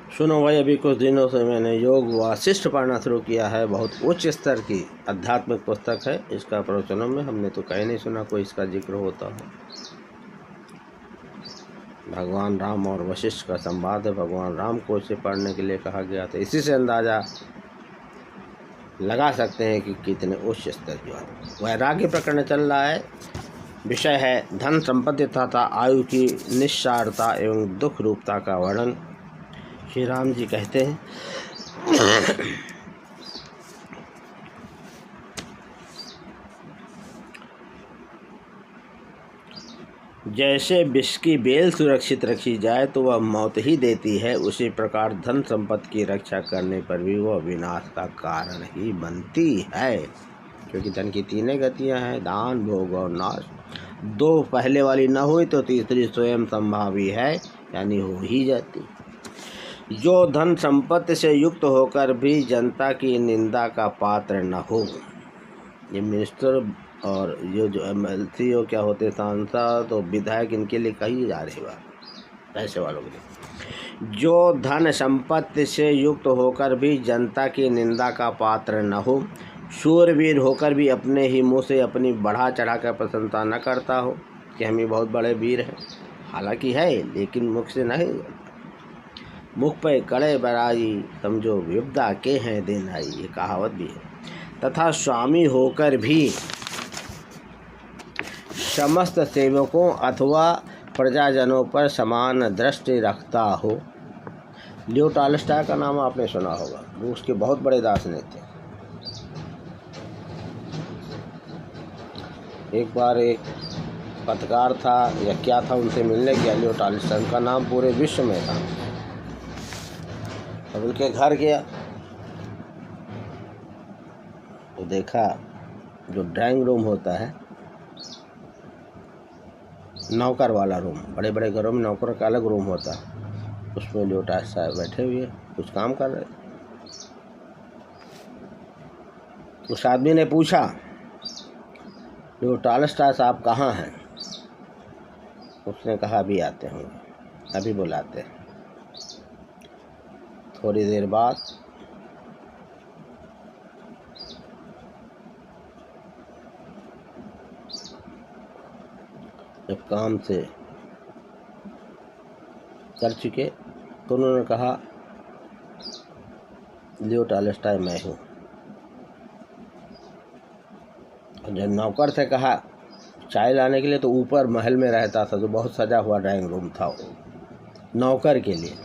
सुनो भाई, अभी कुछ दिनों से मैंने योग वासिष्ठ पढ़ना शुरू किया है। बहुत उच्च स्तर की आध्यात्मिक पुस्तक है। इसका प्रवचनों में हमने तो कहीं नहीं सुना कोई इसका जिक्र होता हो। भगवान राम और वशिष्ठ का संवाद है। भगवान राम को इसे पढ़ने के लिए कहा गया था। इसी से अंदाजा लगा सकते हैं कि कितने उच्च स्तर की बात। वैराग्य प्रकरण चल रहा है। विषय है धन संपत्ति तथा आयु की निस्सारता एवं दुख रूपता का वर्णन। श्री राम जी कहते हैं, जैसे विष की बेल सुरक्षित रखी जाए तो वह मौत ही देती है, उसी प्रकार धन संपत्ति की रक्षा करने पर भी वह विनाश का कारण ही बनती है। क्योंकि धन की तीन गतियां हैं, दान, भोग और नाश। दो पहले वाली न हुई तो तीसरी स्वयं संभावी है, यानी हो ही जाती। जो धन संपत्ति से युक्त होकर भी जनता की निंदा का पात्र न हो, ये मिनिस्टर और ये जो MLC हो क्या होते, सांसद और विधायक, इनके लिए कही जा रही बात, पैसे वालों के लिए। जो धन संपत्ति से युक्त होकर भी जनता की निंदा का पात्र न हो, शूरवीर होकर भी अपने ही मुँह से अपनी बढ़ा चढ़ा कर प्रशंसा न करता हो कि हम ही बहुत बड़े वीर हैं। हालांकि है, लेकिन मुख से नहीं। मुख पे कड़े बराई, समझो विपदा के हैं दिन आई, ये कहावत भी है। तथा स्वामी होकर भी समस्त सेवकों अथवा प्रजाजनों पर समान दृष्टि रखता हो। लियो टॉलस्टॉय का नाम आपने सुना होगा, रूस के बहुत बड़े दार्शनिक थे। एक बार एक पत्रकार था या क्या था, उनसे मिलने गया लियो टॉलस्टॉय। उनका नाम पूरे विश्व में था। अब उनके घर गया तो देखा जो ड्राइंग रूम होता है, नौकर वाला रूम, बड़े बड़े घरों में नौकर का अलग रूम होता है, उसमें लियो टॉलस्टॉय बैठे हुए कुछ काम कर रहे। उस आदमी ने पूछा, लियो टॉलस्टॉय साहब कहाँ हैं? उसने कहा अभी आते होंगे, अभी बुलाते हैं। थोड़ी देर बाद जब काम से कर चुके तो उन्होंने कहा, लियो टॉलस्टॉय मैं हूँ। जब नौकर से कहा चाय लाने के लिए, तो ऊपर महल में रहता था, तो बहुत सजा हुआ ड्राइंग रूम था वो नौकर के लिए।